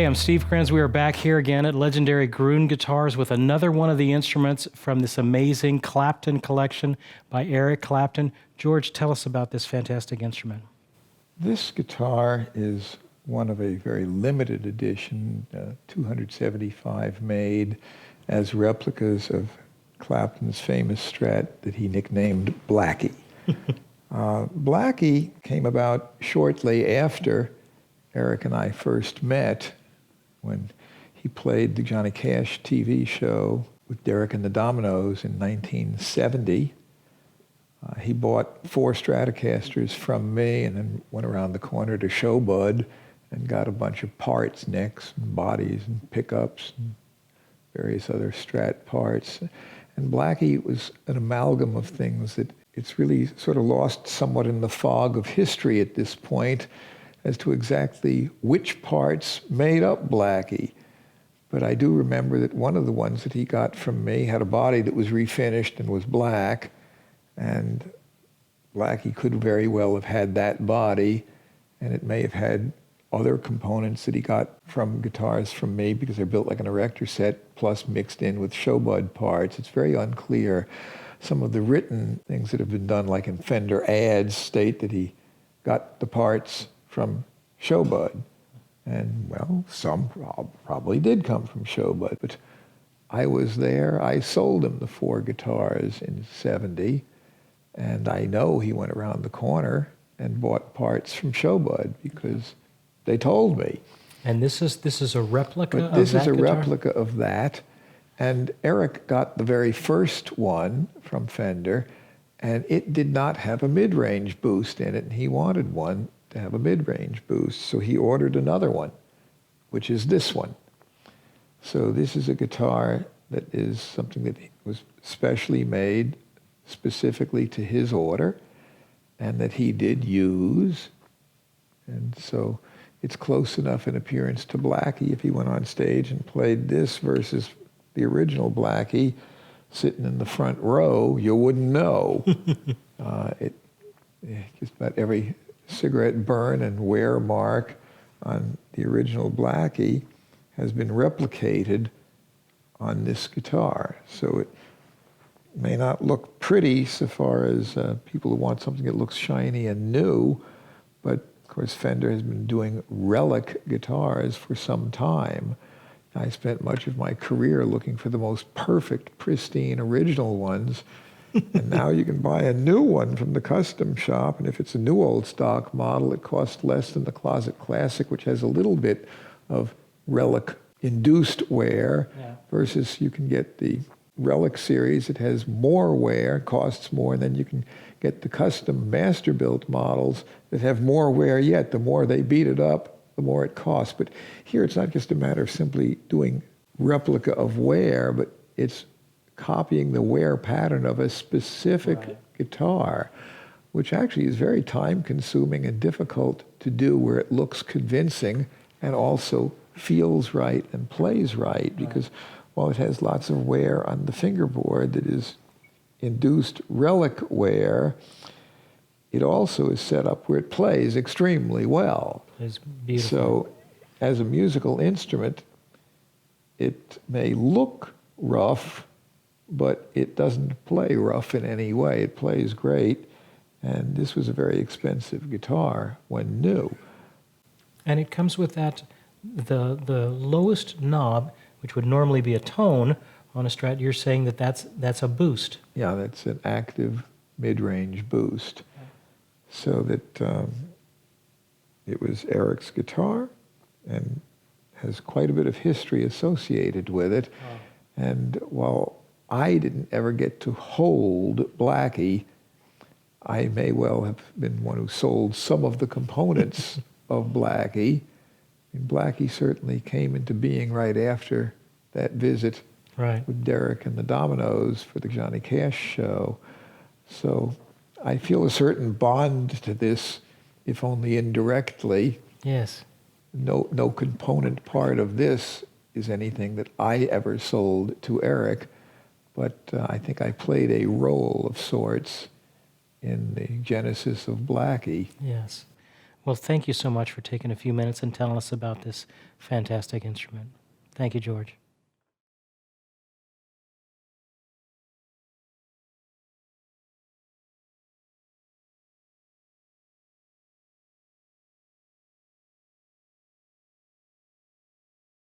I'm Steve Krenz. We are back here again at Legendary Gruhn Guitars with another one of the instruments from this amazing Clapton collection by Eric Clapton. George, tell us about this fantastic instrument. This guitar is one of a very limited edition, 275 made as replicas of Clapton's famous Strat that he nicknamed Blackie. Blackie came about shortly after Eric and I first met, when he played the Johnny Cash TV show with Derek and the Dominoes in 1970. He bought 4 Stratocasters from me and then went around the corner to Showbud and got a bunch of parts, necks and bodies and pickups and various other Strat parts. And Blackie was an amalgam of things that it's really sort of lost somewhat in the fog of history at this point as to exactly which parts made up Blackie. But I do remember that one of the ones that he got from me had a body that was refinished and was black, and Blackie could very well have had that body, and it may have had other components that he got from guitars from me because they're built like an erector set plus mixed in with Showbud parts. It's very unclear. Some of the written things that have been done, like in Fender ads, state that he got the parts from Showbud. And, well, some probably did come from Showbud. But I was there. I sold him the 4 guitars in 70. And I know he went around the corner and bought parts from Showbud because they told me. And this is a replica of that This is a guitar? replica of that. And Eric got the very first one from Fender, and it did not have a mid-range boost in it. And he wanted one to have a mid-range boost, so he ordered another one, which is this one. So this is a guitar that is something that was specially made specifically to his order and that he did use. And so it's close enough in appearance to Blackie. If he went on stage and played this versus the original Blackie sitting in the front row, you wouldn't know. Just about every cigarette burn and wear mark on the original Blackie has been replicated on this guitar. So it may not look pretty so far as people who want something that looks shiny and new, but of course Fender has been doing relic guitars for some time. I spent much of my career looking for the most perfect, pristine, original ones. And now you can buy a new one from the Custom Shop, and if it's a new old stock model, it costs less than the Closet Classic, which has a little bit of relic-induced wear, versus you can get the Relic series. It has more wear, costs more, and then you can get the custom master-built models that have more wear yet. The more they beat it up, the more it costs. But here it's not just a matter of simply doing replica of wear, but it's copying the wear pattern of a specific guitar, which actually is very time-consuming and difficult to do, where it looks convincing and also feels right and plays right, because while it has lots of wear on the fingerboard that is induced relic wear, it also is set up where it plays extremely well. It's beautiful. So as a musical instrument, it may look rough, but it doesn't play rough in any way. It plays great, and this was a very expensive guitar when new. And it comes with that, the lowest knob, which would normally be a tone on a Strat. You're saying that that's a boost. Yeah, that's an active mid-range boost. So that it was Eric's guitar and has quite a bit of history associated with it. Oh. And while I didn't ever get to hold Blackie, I may well have been one who sold some of the components of Blackie. And Blackie certainly came into being right after that visit with Derek and the Dominoes for the Johnny Cash show. So I feel a certain bond to this, if only indirectly. Yes. No component part of this is anything that I ever sold to Eric, but I think I played a role of sorts in the genesis of Blackie. Yes. Well, thank you so much for taking a few minutes and telling us about this fantastic instrument. Thank you, George.